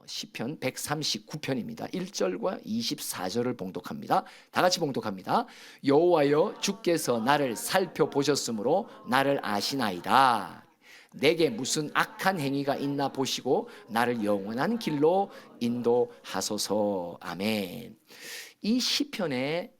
시편 139편입니다. 1절과 24절을 봉독합니다. 다 같이 봉독합니다. 여호와여 주께서 나를 살펴보셨으므로 나를 아시나이다. 내게 무슨 악한 행위가 있나 보시고 나를 영원한 길로 인도하소서. 아멘. 이 시편의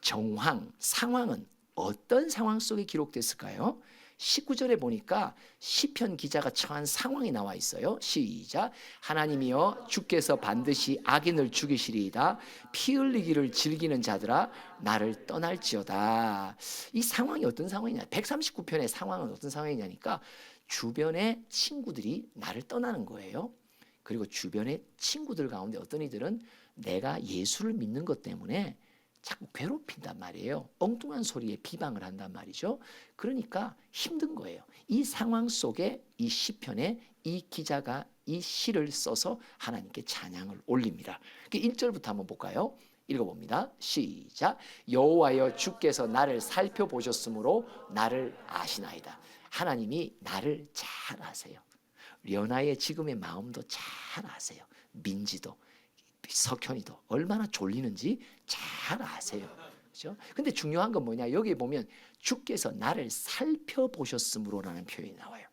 정황, 상황은 어떤 상황 속에 기록됐을까요? 19절에 보니까 시편 기자가 처한 상황이 나와 있어요. 시작. 하나님이여 주께서 반드시 악인을 죽이시리이다. 피 흘리기를 즐기는 자들아 나를 떠날지어다. 이 상황이 어떤 상황이냐, 139편의 상황은 어떤 상황이냐니까 주변의 친구들이 나를 떠나는 거예요. 그리고 주변의 친구들 가운데 어떤 이들은 내가 예수를 믿는 것 때문에 자꾸 괴롭힌단 말이에요. 엉뚱한 소리에 비방을 한단 말이죠. 그러니까 힘든 거예요. 이 상황 속에 이 시편에 이 기자가 이 시를 써서 하나님께 찬양을 올립니다. 1절부터 한번 볼까요? 읽어봅니다. 시작. 여호와여 주께서 나를 살펴보셨으므로 나를 아시나이다. 하나님이 나를 잘 아세요. 려나의 지금의 마음도 잘 아세요. 민지도 석현이도 얼마나 졸리는지 잘 아세요. 그렇죠? 근데 중요한 건 뭐냐? 여기 보면 주께서 나를 살펴보셨으므로라는 표현이 나와요.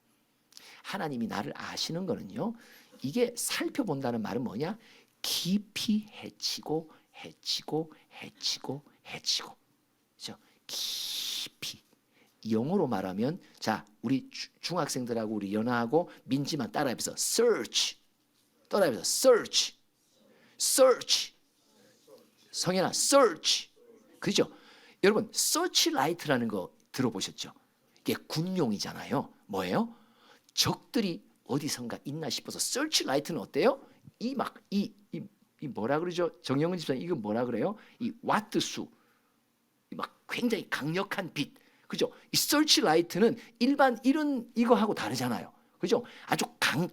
하나님이 나를 아시는 거는요, 이게 살펴본다는 말은 뭐냐? 깊이 헤치고 헤치고 헤치고 헤치고, 그렇죠? 깊이. 영어로 말하면, 자, 우리 중학생들하고 우리 연하하고 민지만 따라해서 search, 따라해서 search, search. 성현아, search. 그죠? 여러분, searchlight라는 거 들어보셨죠? 이게 군용이잖아요. 뭐예요? 적들이 어디선가 있나 싶어서 searchlight는 어때요? 이 뭐라 그러죠? 정영은 집사님, 이거 뭐라 그래요? 이 와트수, 막 굉장히 강력한 빛. 그죠? 이 searchlight는 일반 이런 이거하고 다르잖아요. 그죠? 아주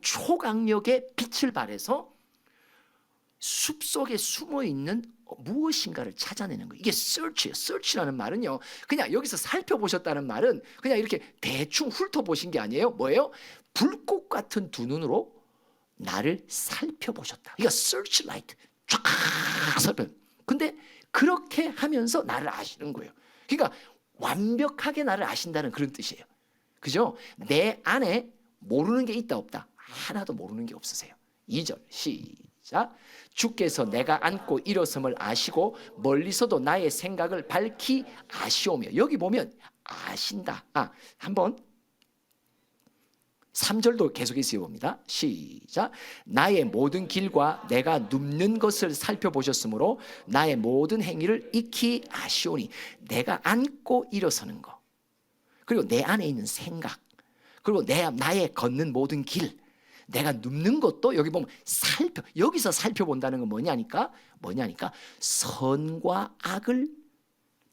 초강력의 빛을 발해서 숲속에 숨어 있는 무엇인가를 찾아내는 거예요. 이게 search예요. search라는 말은요, 그냥 여기서 살펴보셨다는 말은 그냥 이렇게 대충 훑어보신 게 아니에요. 뭐예요? 불꽃 같은 두 눈으로 나를 살펴보셨다. 그러니까 searchlight 쫙 살펴. 근데 그렇게 하면서 나를 아시는 거예요. 그러니까 완벽하게 나를 아신다는 그런 뜻이에요. 그죠? 내 안에 모르는 게 있다 없다? 하나도 모르는 게 없으세요. 2절 시작. 주께서 내가 앉고 일어섬을 아시고 멀리서도 나의 생각을 밝히 아시오며. 여기 보면 아신다. 한번 3절도 계속해서 읽어봅니다. 시작. 나의 모든 길과 내가 눕는 것을 살펴보셨으므로 나의 모든 행위를 익히 아시오니. 내가 앉고 일어서는 거, 그리고 내 안에 있는 생각, 그리고 나의 걷는 모든 길, 내가 눕는 것도 여기 보면 여기서 살펴본다는 건 뭐냐니까 선과 악을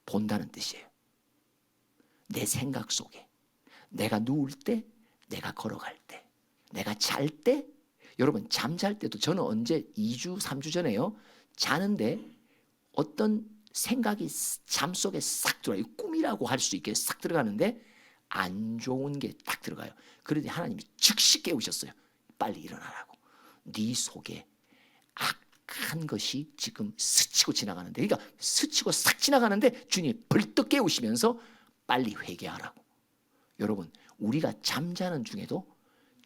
본다는 뜻이에요. 내 생각 속에, 내가 누울 때, 내가 걸어갈 때, 내가 잘 때. 여러분, 잠잘 때도 저는 언제 2주 3주 전에요, 자는데 어떤 생각이 잠 속에 싹 들어가요. 꿈이라고 할 수 있게 싹 들어가는데 안 좋은 게 딱 들어가요. 그러더니 하나님이 즉시 깨우셨어요. 빨리 일어나라고. 네 속에 악한 것이 지금 스치고 지나가는데, 그러니까 스치고 싹 지나가는데 주님이 벌떡 깨우시면서 빨리 회개하라고. 여러분, 우리가 잠자는 중에도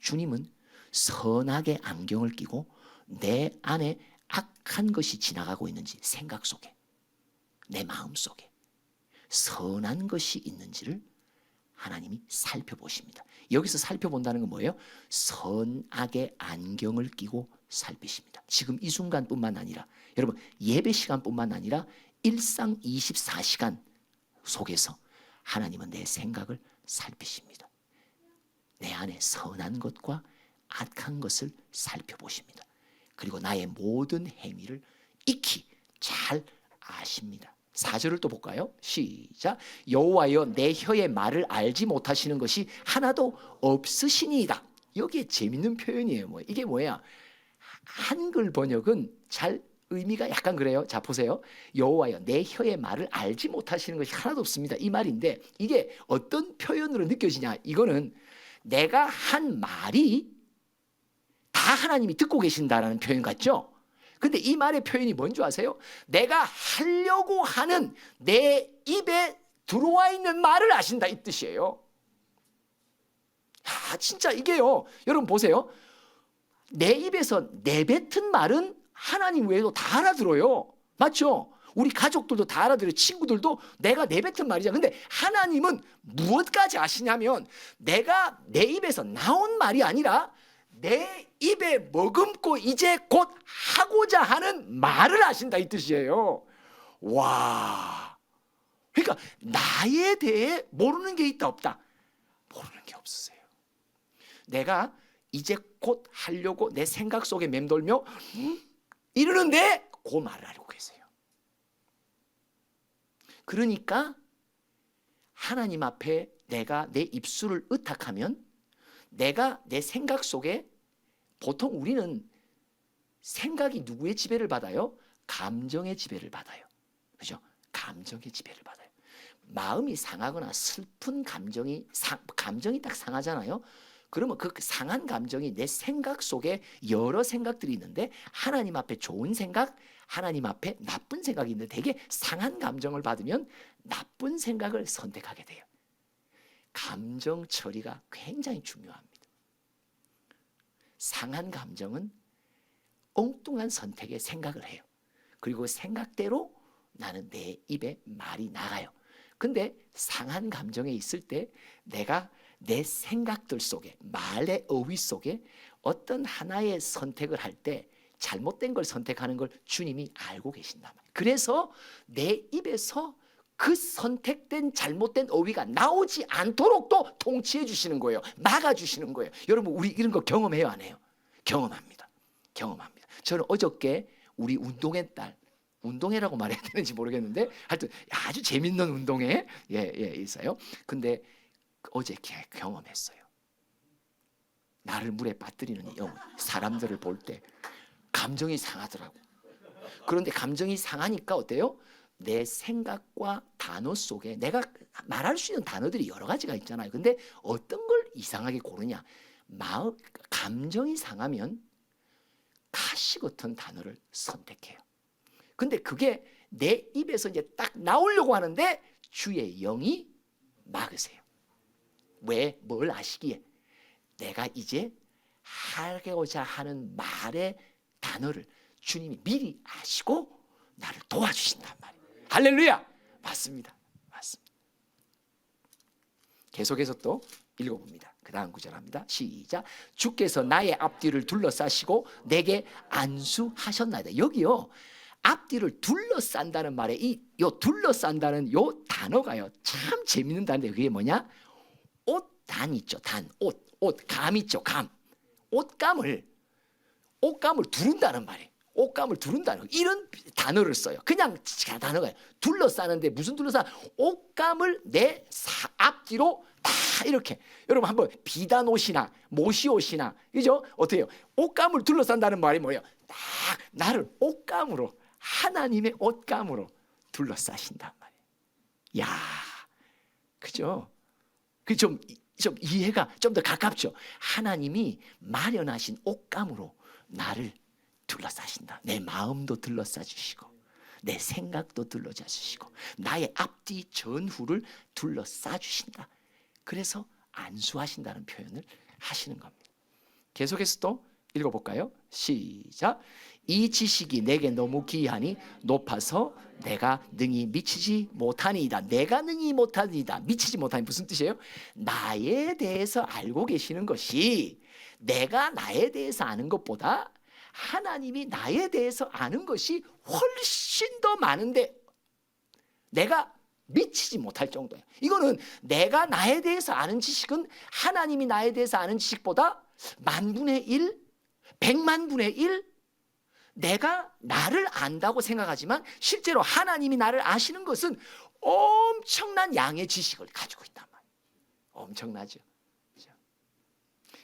주님은 선악의 안경을 끼고 내 안에 악한 것이 지나가고 있는지, 생각 속에, 내 마음 속에 선한 것이 있는지를 하나님이 살펴보십니다. 여기서 살펴본다는 건 뭐예요? 선악의 안경을 끼고 살피십니다. 지금 이 순간뿐만 아니라, 여러분, 예배 시간뿐만 아니라 일상 24시간 속에서 하나님은 내 생각을 살피십니다. 내 안에 선한 것과 악한 것을 살펴보십니다. 그리고 나의 모든 행위를 익히 잘 아십니다. 4절을 또 볼까요? 시작. 여호와여 내 혀의 말을 알지 못하시는 것이 하나도 없으시니이다. 여기에 재밌는 표현이에요. 이게 뭐야? 한글 번역은 잘 의미가 약간 그래요. 자, 보세요. 여호와여 내 혀의 말을 알지 못하시는 것이 하나도 없습니다. 이 말인데, 이게 어떤 표현으로 느껴지냐? 이거는 내가 한 말이 다 다 하나님이 듣고 계신다라는 표현 같죠? 근데 이 말의 표현이 뭔지 아세요? 내가 하려고 하는 내 입에 들어와 있는 말을 아신다 이 뜻이에요. 진짜 이게요. 여러분 보세요. 내 입에서 내뱉은 말은 하나님 외에도 다 알아들어요. 맞죠? 우리 가족들도 다 알아들어요. 친구들도 내가 내뱉은 말이잖아. 근데 하나님은 무엇까지 아시냐면 내가 내 입에서 나온 말이 아니라 내 입에 머금고 이제 곧 하고자 하는 말을 아신다 이 뜻이에요. 와, 그러니까 나에 대해 모르는 게 있다 없다? 모르는 게 없으세요. 내가 이제 곧 하려고 내 생각 속에 맴돌며 이러는데 그 말을 알고 계세요. 그러니까 하나님 앞에 내가 내 입술을 의탁하면 내가 내 생각 속에, 보통 우리는 생각이 누구의 지배를 받아요? 감정의 지배를 받아요. 그죠? 감정의 지배를 받아요. 마음이 상하거나 슬픈 감정이 딱 상하잖아요. 그러면 그 상한 감정이 내 생각 속에 여러 생각들이 있는데 하나님 앞에 좋은 생각, 하나님 앞에 나쁜 생각이 있는데 되게 상한 감정을 받으면 나쁜 생각을 선택하게 돼요. 감정 처리가 굉장히 중요합니다. 상한 감정은 엉뚱한 선택에 생각을 해요. 그리고 생각대로 나는 내 입에 말이 나가요. 근데 상한 감정에 있을 때 내가 내 생각들 속에, 말의 어휘 속에 어떤 하나의 선택을 할 때 잘못된 걸 선택하는 걸 주님이 알고 계신단 말이에요. 그래서 내 입에서 그 선택된 잘못된 어휘가 나오지 않도록 또 통치해 주시는 거예요. 막아 주시는 거예요. 여러분 우리 이런 거 경험해요 안 해요? 경험합니다. 경험합니다. 저는 어저께 우리 운동회 딸, 운동회라고 말해야 되는지 모르겠는데 하여튼 아주 재밌는 운동회 있어요. 근데 어제 경험했어요. 나를 물에 빠뜨리는 이 사람들을 볼 때 감정이 상하더라고. 그런데 감정이 상하니까 어때요? 내 생각과 단어 속에 내가 말할 수 있는 단어들이 여러 가지가 있잖아요. 근데 어떤 걸 이상하게 고르냐? 감정이 상하면 가시 같은 단어를 선택해요. 근데 그게 내 입에서 이제 딱 나오려고 하는데 주의 영이 막으세요. 왜? 뭘 아시기에? 내가 이제 하고자 하는 말의 단어를 주님이 미리 아시고 나를 도와주신단 말이에요. 할렐루야! 맞습니다. 맞습니다. 계속해서 또 읽어봅니다. 그 다음 구절 합니다. 시작. 주께서 나의 앞뒤를 둘러싸시고 내게 안수하셨나이다. 여기요. 앞뒤를 둘러싼다는 말에 요 둘러싼다는 요 단어가요. 참 재밌는 단어인데 그게 뭐냐? 옷단 있죠. 감 있죠. 감. 옷감을 두른다는 말이에요. 옷감을 두른다는 이런 단어를 써요. 그냥 단어가 둘러싸는데 무슨 둘러싸? 옷감을 내 앞뒤로 다 이렇게. 여러분 한번 비단 옷이나 모시 옷이나 그죠? 어때요? 옷감을 둘러싼다는 말이 뭐예요? 딱 나를 옷감으로 하나님의 옷감으로 둘러싸신단 말이에요. 야, 그죠? 그 좀 이해가 좀 더 가깝죠. 하나님이 마련하신 옷감으로 나를 둘러싸신다. 내 마음도 둘러싸 주시고 내 생각도 둘러싸 주시고 나의 앞뒤 전후를 둘러싸 주신다. 그래서 안수하신다는 표현을 하시는 겁니다. 계속해서 또 읽어볼까요? 시작. 이 지식이 내게 너무 귀하니 높아서 내가 능히 미치지 못하니이다. 내가 능히 못하니이다. 미치지 못하니 무슨 뜻이에요? 나에 대해서 알고 계시는 것이 내가 나에 대해서 아는 것보다 하나님이 나에 대해서 아는 것이 훨씬 더 많은데 내가 미치지 못할 정도예요. 이거는 내가 나에 대해서 아는 지식은 하나님이 나에 대해서 아는 지식보다 10,000분의 1, 1,000,000분의 1 내가 나를 안다고 생각하지만 실제로 하나님이 나를 아시는 것은 엄청난 양의 지식을 가지고 있단 말이에요. 엄청나죠. 그렇죠?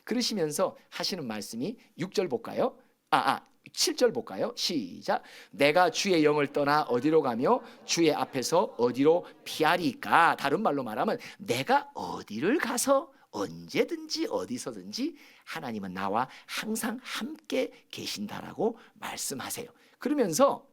그러시면서 하시는 말씀이 6절 볼까요? 7절 볼까요? 시작. 내가 주의 영을 떠나 어디로 가며 주의 앞에서 어디로 피하리까? 다른 말로 말하면 내가 어디를 가서 언제든지 어디서든지 하나님은 나와 항상 함께 계신다라고 말씀하세요. 그러면서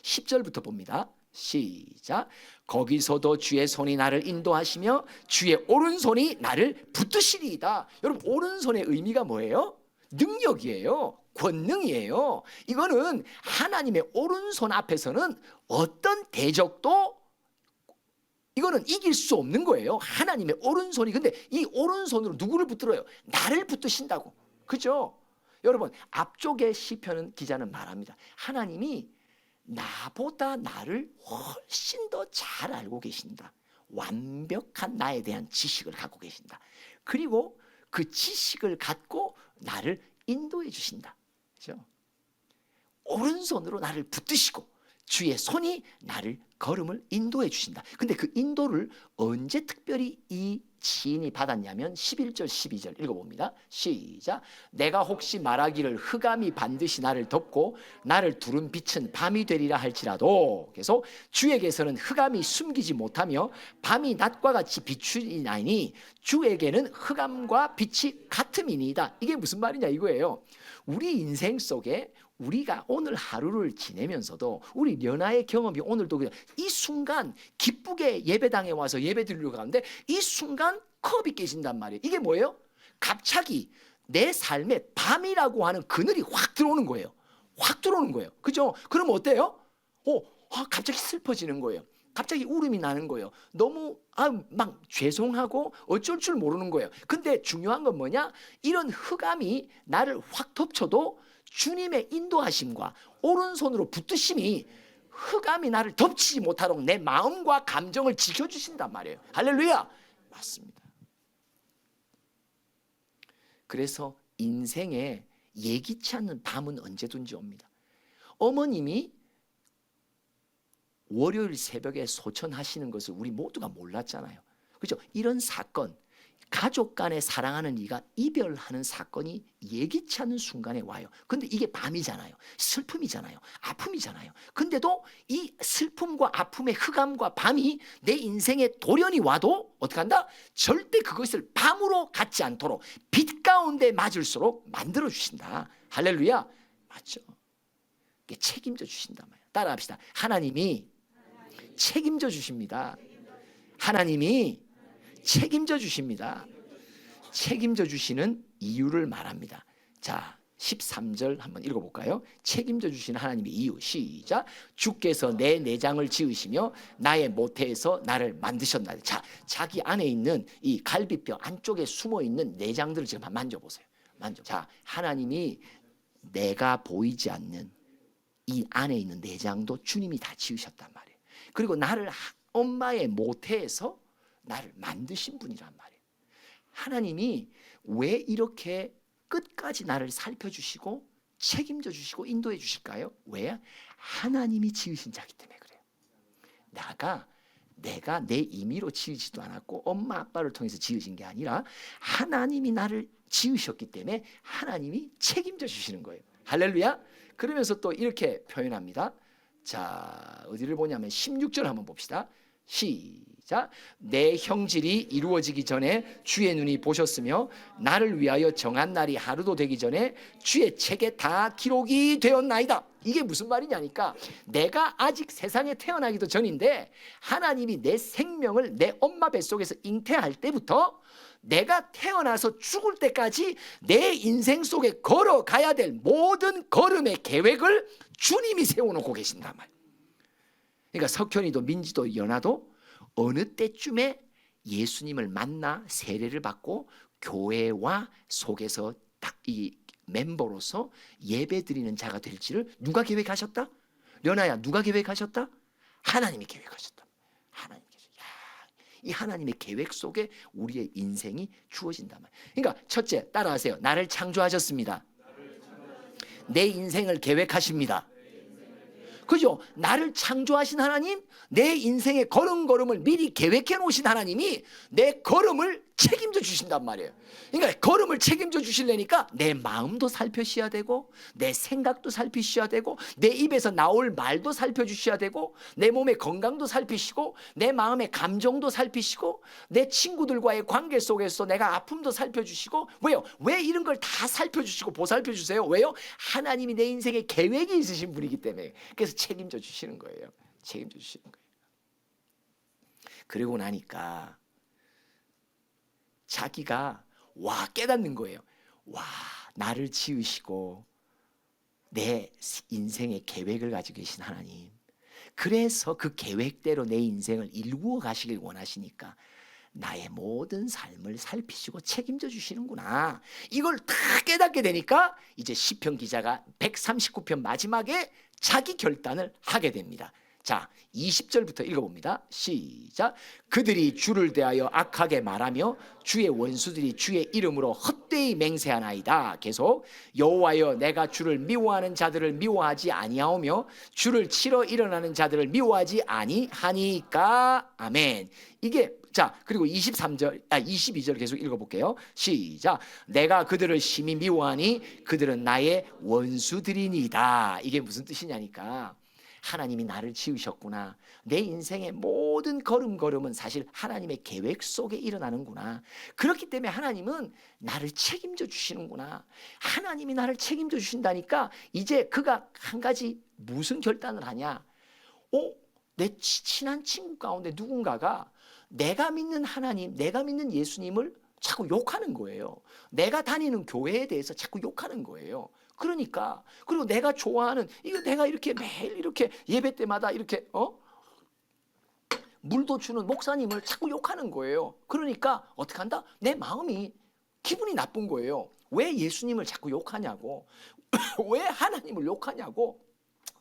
10절부터 봅니다. 시작. 거기서도 주의 손이 나를 인도하시며 주의 오른손이 나를 붙드시리이다. 여러분, 오른손의 의미가 뭐예요? 능력이에요. 권능이에요. 이거는 하나님의 오른손 앞에서는 어떤 대적도 이거는 이길 수 없는 거예요. 하나님의 오른손이. 근데 이 오른손으로 누구를 붙들어요? 나를 붙드신다고. 그죠? 여러분, 앞쪽에 시편 기자는 말합니다. 하나님이 나보다 나를 훨씬 더 잘 알고 계신다. 완벽한 나에 대한 지식을 갖고 계신다. 그리고 그 지식을 갖고 나를 인도해 주신다. 그죠? 오른손으로 나를 붙드시고 주의 손이 나를 걸음을 인도해 주신다. 근데 그 인도를 언제 특별히 이 시인이 받았냐면 11절 12절 읽어봅니다. 시작. 내가 혹시 말하기를 흑암이 반드시 나를 덮고 나를 두른 빛은 밤이 되리라 할지라도, 그래서 주에게서는 흑암이 숨기지 못하며 밤이 낮과 같이 비추리나니 주에게는 흑암과 빛이 같음이니이다. 이게 무슨 말이냐 이거예요. 우리 인생 속에 우리가 오늘 하루를 지내면서도 우리 연하의 경험이 오늘도 그냥 이 순간 기쁘게 예배당에 와서 예배 드리려고 하는데 이 순간 컵이 깨진단 말이에요. 이게 뭐예요? 갑자기 내 삶에 밤이라고 하는 그늘이 확 들어오는 거예요. 확 들어오는 거예요. 그죠? 그러면 어때요? 갑자기 슬퍼지는 거예요. 갑자기 울음이 나는 거예요. 너무 막 죄송하고 어쩔 줄 모르는 거예요. 근데 중요한 건 뭐냐? 이런 흑암이 나를 확 덮쳐도 주님의 인도하심과 오른손으로 붙드심이 흑암이 나를 덮치지 못하도록 내 마음과 감정을 지켜주신단 말이에요. 할렐루야. 맞습니다. 그래서 인생에 예기치 않는 밤은 언제든지 옵니다. 어머님이 월요일 새벽에 소천하시는 것을 우리 모두가 몰랐잖아요. 그렇죠? 이런 사건, 가족 간에 사랑하는 이가 이별하는 사건이 예기치 않는 순간에 와요. 근데 이게 밤이잖아요. 슬픔이잖아요. 아픔이잖아요. 근데도 이 슬픔과 아픔의 흑암과 밤이 내 인생에 돌연히 와도 어떻게 한다? 절대 그것을 밤으로 갖지 않도록 빛 가운데 맞을수록 만들어 주신다. 할렐루야. 맞죠? 책임져 주신단 말이에요. 따라합시다. 하나님이 책임져 주십니다. 하나님이 책임져 주십니다. 책임져 주시는 이유를 말합니다. 자, 13절 한번 읽어볼까요? 책임져 주시는 하나님의 이유. 시작. 주께서 내 내장을 지으시며 나의 모태에서 나를 만드셨나니. 자, 자기 안에 있는 이 갈비뼈 안쪽에 숨어있는 내장들을 지금 한번 만져보세요. 자, 하나님이 내가 보이지 않는 이 안에 있는 내장도 주님이 다 지으셨단 말이에요. 그리고 나를 엄마의 모태에서 나를 만드신 분이란 말이에요. 하나님이 왜 이렇게 끝까지 나를 살펴주시고 책임져 주시고 인도해 주실까요? 왜? 하나님이 지으신 자기 때문에 그래요. 내가 내 임의로 지으지도 않았고 엄마 아빠를 통해서 지으신 게 아니라 하나님이 나를 지으셨기 때문에 하나님이 책임져 주시는 거예요. 할렐루야. 그러면서 또 이렇게 표현합니다. 자, 어디를 보냐면 16절 한번 봅시다. 시작. 내 형질이 이루어지기 전에 주의 눈이 보셨으며 나를 위하여 정한 날이 하루도 되기 전에 주의 책에 다 기록이 되었나이다. 이게 무슨 말이냐니까 내가 아직 세상에 태어나기도 전인데 하나님이 내 생명을 내 엄마 뱃속에서 잉태할 때부터 내가 태어나서 죽을 때까지 내 인생 속에 걸어가야 될 모든 걸음의 계획을 주님이 세워놓고 계신단 말이에요. 그러니까 석현이도 민지도 연아도 어느 때쯤에 예수님을 만나 세례를 받고 교회와 속에서 딱 이 멤버로서 예배드리는 자가 될지를 누가 계획하셨다? 연아야, 누가 계획하셨다? 하나님이 계획하셨다. 이 하나님의 계획 속에 우리의 인생이 주어진단 말이에요. 그러니까 첫째, 따라하세요. 나를 창조하셨습니다. 내 인생을 계획하십니다. 그죠? 나를 창조하신 하나님, 내 인생의 걸음걸음을 미리 계획해 놓으신 하나님이 내 걸음을 책임져 주신단 말이에요. 그러니까 걸음을 책임져 주시려니까 내 마음도 살펴주셔야 되고, 내 생각도 살피셔야 되고, 내 입에서 나올 말도 살펴주셔야 되고, 내 몸의 건강도 살피시고, 내 마음의 감정도 살피시고, 내 친구들과의 관계 속에서 내가 아픔도 살펴주시고. 왜요? 왜 이런 걸 다 살펴주시고 보살펴 주세요? 왜요? 하나님이 내 인생에 계획이 있으신 분이기 때문에. 그래서 책임져 주시는 거예요. 책임져 주시는 거예요. 그러고 나니까 자기가 깨닫는 거예요. 나를 지으시고 내 인생의 계획을 가지고 계신 하나님, 그래서 그 계획대로 내 인생을 일구어 가시길 원하시니까 나의 모든 삶을 살피시고 책임져 주시는구나. 이걸 다 깨닫게 되니까 이제 시편 기자가 139편 마지막에 자기 결단을 하게 됩니다. 자, 20절부터 읽어봅니다. 시작. 그들이 주를 대하여 악하게 말하며 주의 원수들이 주의 이름으로 헛되이 맹세하나이다. 계속. 여호와여, 내가 주를 미워하는 자들을 미워하지 아니하오며 주를 치러 일어나는 자들을 미워하지 아니하니까. 아멘. 이게, 자, 그리고 22절 계속 읽어볼게요. 시작. 내가 그들을 심히 미워하니 그들은 나의 원수들이니이다. 이게 무슨 뜻이냐니까, 하나님이 나를 지으셨구나. 내 인생의 모든 걸음걸음은 사실 하나님의 계획 속에 일어나는구나. 그렇기 때문에 하나님은 나를 책임져 주시는구나. 하나님이 나를 책임져 주신다니까 이제 그가 한 가지 무슨 결단을 하냐. 내 친한 친구 가운데 누군가가 내가 믿는 하나님, 내가 믿는 예수님을 자꾸 욕하는 거예요. 내가 다니는 교회에 대해서 자꾸 욕하는 거예요. 그러니까, 그리고 내가 좋아하는, 이거 내가 이렇게 매일 이렇게 예배 때마다 이렇게 물도 주는 목사님을 자꾸 욕하는 거예요. 그러니까 어떻게 한다? 내 마음이 기분이 나쁜 거예요. 왜 예수님을 자꾸 욕하냐고, 왜 하나님을 욕하냐고.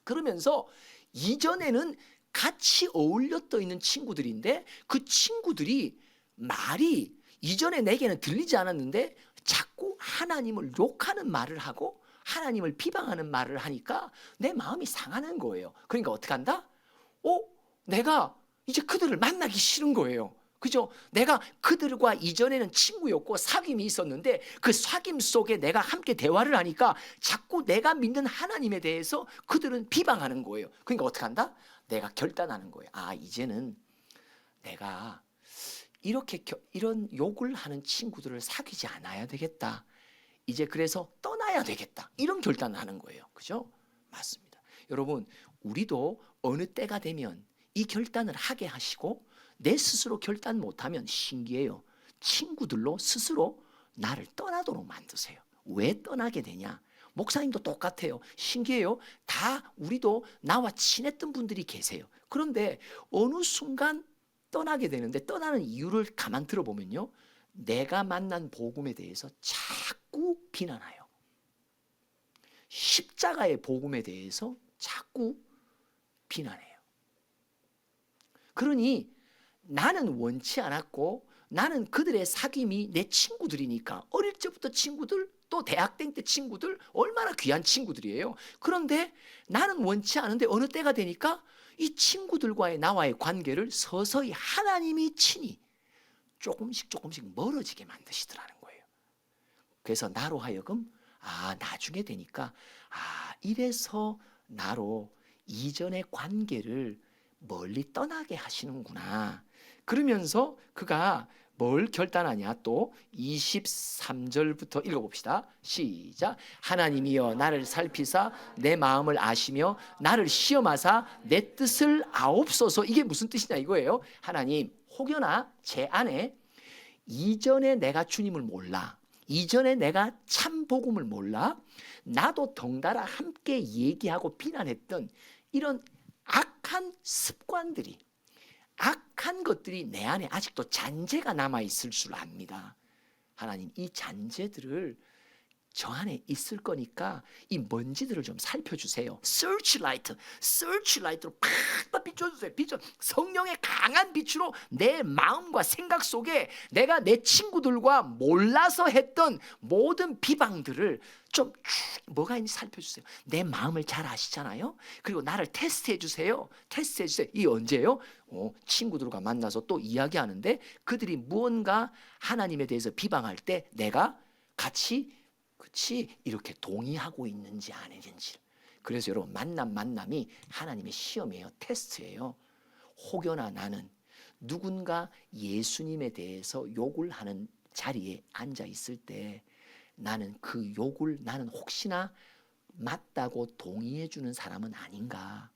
그러면서 이전에는 같이 어울려 떠 있는 친구들인데 그 친구들이 말이 이전에 내게는 들리지 않았는데 자꾸 하나님을 욕하는 말을 하고 하나님을 비방하는 말을 하니까 내 마음이 상하는 거예요. 그러니까 어떻게 한다? 내가 이제 그들을 만나기 싫은 거예요. 그죠? 내가 그들과 이전에는 친구였고 사귐이 있었는데 그 사귐 속에 내가 함께 대화를 하니까 자꾸 내가 믿는 하나님에 대해서 그들은 비방하는 거예요. 그러니까 어떻게 한다? 내가 결단하는 거예요. 이제는 내가 이런 욕을 하는 친구들을 사귀지 않아야 되겠다. 이제 그래서 떠나야 되겠다. 이런 결단을 하는 거예요. 그죠? 맞습니다. 여러분, 우리도 어느 때가 되면 이 결단을 하게 하시고 내 스스로 결단 못하면 신기해요. 친구들로 스스로 나를 떠나도록 만드세요. 왜 떠나게 되냐? 목사님도 똑같아요. 신기해요. 다 우리도 나와 친했던 분들이 계세요. 그런데 어느 순간 떠나게 되는데 떠나는 이유를 가만 들어보면요. 내가 만난 복음에 대해서 자꾸 비난해요. 십자가의 복음에 대해서 자꾸 비난해요. 그러니 나는 원치 않았고 나는 그들의 사귐이 내 친구들이니까 어릴 적부터 친구들 또 대학생 때 친구들 얼마나 귀한 친구들이에요. 그런데 나는 원치 않은데 어느 때가 되니까 이 친구들과의 나와의 관계를 서서히 하나님이 친히 조금씩 멀어지게 만드시더라는 거예요. 그래서 나로 하여금 나중에 되니까 이래서 나로 이전의 관계를 멀리 떠나게 하시는구나. 그러면서 그가 뭘 결단하냐? 또 23절부터 읽어봅시다. 시작. 하나님이여 나를 살피사 내 마음을 아시며 나를 시험하사 내 뜻을 아옵소서. 이게 무슨 뜻이냐 이거예요. 하나님, 혹여나 제 안에 이전에 내가 주님을 몰라, 이전에 내가 참 복음을 몰라, 나도 덩달아 함께 얘기하고 비난했던 이런 악한 습관들이, 악한 것들이 내 안에 아직도 잔재가 남아있을 줄 압니다. 하나님, 이 잔재들을 저 안에 있을 거니까 이 먼지들을 좀 살펴주세요. 서치라이트로 팍 비춰주세요. 성령의 강한 빛으로 내 마음과 생각 속에 내가 내 친구들과 몰라서 했던 모든 비방들을 좀 뭐가 있는지 살펴주세요. 내 마음을 잘 아시잖아요. 그리고 나를 테스트해 주세요. 테스트해 주세요. 이 언제예요? 친구들과 만나서 또 이야기하는데 그들이 무언가 하나님에 대해서 비방할 때 내가 같이 그치 이렇게 동의하고 있는지 아니는지. 그래서 여러분 만남이 하나님의 시험이에요. 테스트예요. 혹여나 나는 누군가 예수님에 대해서 욕을 하는 자리에 앉아 있을 때 나는 그 욕을 나는 혹시나 맞다고 동의해 주는 사람은 아닌가.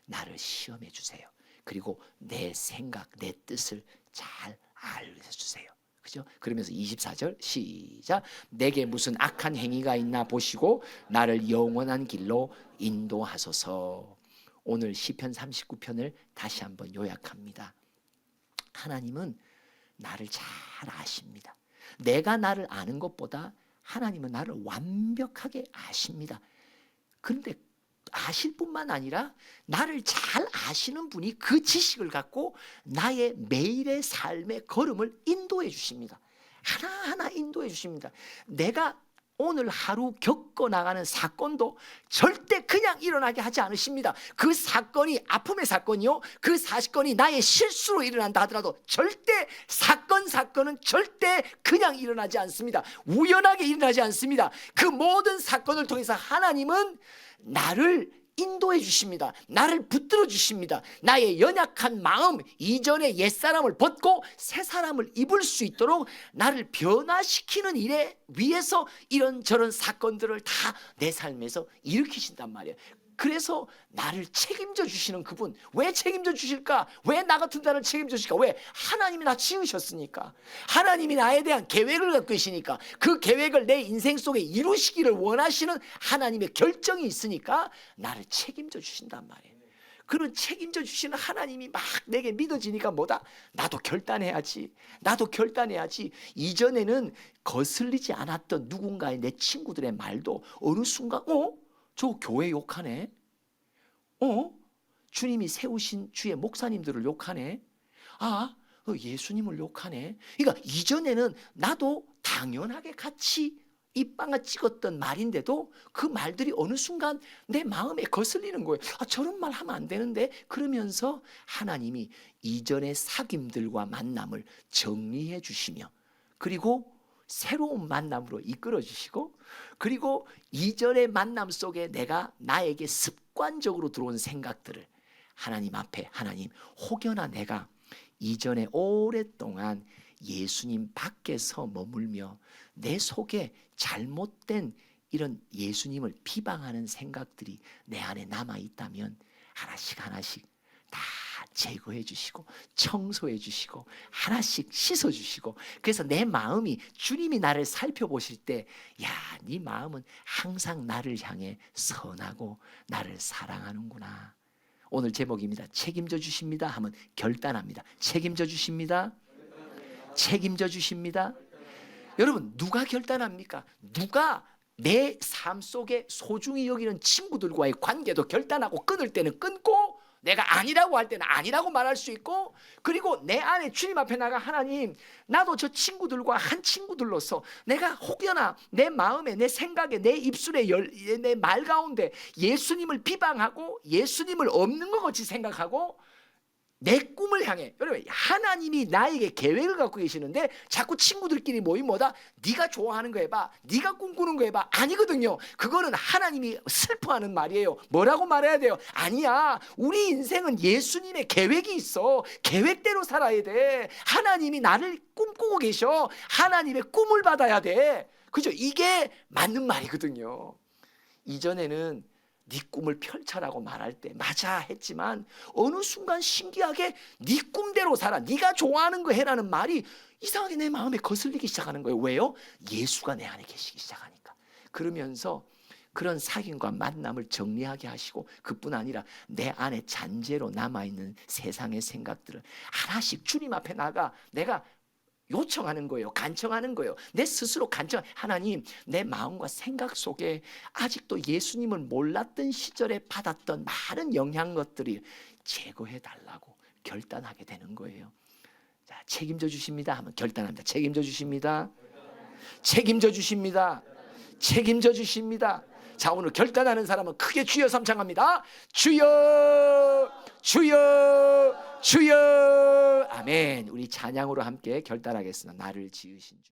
나를 시험해 주세요. 그리고 내 생각, 내 뜻을 잘 알려주세요. 그죠? 그러면서 24절 시작. 내게 무슨 악한 행위가 있나 보시고 나를 영원한 길로 인도하소서. 오늘 시편 39편을 다시 한번 요약합니다. 하나님은 나를 잘 아십니다. 내가 나를 아는 것보다 하나님은 나를 완벽하게 아십니다. 그런데 아실 뿐만 아니라 나를 잘 아시는 분이 그 지식을 갖고 나의 매일의 삶의 걸음을 인도해 주십니다. 하나하나 인도해 주십니다. 내가 오늘 하루 겪어나가는 사건도 절대 그냥 일어나게 하지 않으십니다. 그 사건이 아픔의 사건이요, 그 사건이 나의 실수로 일어난다 하더라도 절대 사건은 절대 그냥 일어나지 않습니다. 우연하게 일어나지 않습니다. 그 모든 사건을 통해서 하나님은 나를 인도해 주십니다. 나를 붙들어 주십니다. 나의 연약한 마음, 이전의 옛사람을 벗고 새 사람을 입을 수 있도록 나를 변화시키는 일에 위해서 이런저런 사건들을 다 내 삶에서 일으키신단 말이에요. 그래서 나를 책임져 주시는 그분, 왜 책임져 주실까? 왜 나 같은 자를 책임져 주실까? 왜? 하나님이 나 지으셨으니까. 하나님이 나에 대한 계획을 갖고 계시니까. 그 계획을 내 인생 속에 이루시기를 원하시는 하나님의 결정이 있으니까 나를 책임져 주신단 말이에요. 그런 책임져 주시는 하나님이 막 내게 믿어지니까 뭐다? 나도 결단해야지. 나도 결단해야지. 이전에는 거슬리지 않았던 누군가의 내 친구들의 말도 어느 순간 저 교회 욕하네. 주님이 세우신 주의 목사님들을 욕하네. 예수님을 욕하네. 그러니까 이전에는 나도 당연하게 같이 입방아 찍었던 말인데도 그 말들이 어느 순간 내 마음에 거슬리는 거예요. 저런 말 하면 안 되는데. 그러면서 하나님이 이전의 사귐들과 만남을 정리해 주시며, 그리고 새로운 만남으로 이끌어 주시고, 그리고 이전의 만남 속에 내가 나에게 습관적으로 들어온 생각들을 하나님 앞에, 하나님 혹여나 내가 이전에 오랫동안 예수님 밖에서 머물며 내 속에 잘못된 이런 예수님을 비방하는 생각들이 내 안에 남아 있다면 하나씩 하나씩 다 제거해 주시고 청소해 주시고 하나씩 씻어 주시고, 그래서 내 마음이 주님이 나를 살펴보실 때 네 마음은 항상 나를 향해 선하고 나를 사랑하는구나. 오늘 제목입니다. 책임져 주십니다 하면 결단합니다. 책임져 주십니다. 책임져 주십니다. 여러분, 누가 결단합니까? 누가 내 삶 속에 소중히 여기는 친구들과의 관계도 결단하고, 끊을 때는 끊고, 내가 아니라고 할 때는 아니라고 말할 수 있고, 그리고 내 안에 주님 앞에 나가 하나님, 나도 저 친구들과 한 친구들로서 내가 혹여나 내 마음에, 내 생각에, 내 입술에, 내 말 가운데 예수님을 비방하고 예수님을 없는 것 같이 생각하고 내 꿈을 향해, 여러분 하나님이 나에게 계획을 갖고 계시는데 자꾸 친구들끼리 모임 뭐다? 네가 좋아하는 거 해봐, 네가 꿈꾸는 거 해봐. 아니거든요. 그거는 하나님이 슬퍼하는 말이에요. 뭐라고 말해야 돼요? 아니야, 우리 인생은 예수님의 계획이 있어. 계획대로 살아야 돼. 하나님이 나를 꿈꾸고 계셔. 하나님의 꿈을 받아야 돼. 그죠? 이게 맞는 말이거든요. 이전에는 네 꿈을 펼쳐라고 말할 때 맞아 했지만 어느 순간 신기하게 네 꿈대로 살아, 네가 좋아하는 거 해라는 말이 이상하게 내 마음에 거슬리기 시작하는 거예요. 왜요? 예수가 내 안에 계시기 시작하니까. 그러면서 그런 사귐과 만남을 정리하게 하시고, 그뿐 아니라 내 안에 잔재로 남아있는 세상의 생각들을 하나씩 주님 앞에 나가 내가 요청하는 거예요. 간청하는 거예요. 내 스스로 간청. 하나님, 내 마음과 생각 속에 아직도 예수님을 몰랐던 시절에 받았던 많은 영향 것들이 제거해 달라고 결단하게 되는 거예요. 자, 책임져 주십니다 하면 결단합니다. 책임져 주십니다. 책임져 주십니다. 책임져 주십니다. 자, 오늘 결단하는 사람은 크게 주여 삼창합니다. 주여, 주여, 주여. 아멘. 우리 찬양으로 함께 결단하겠습니다. 나를 지으신 주.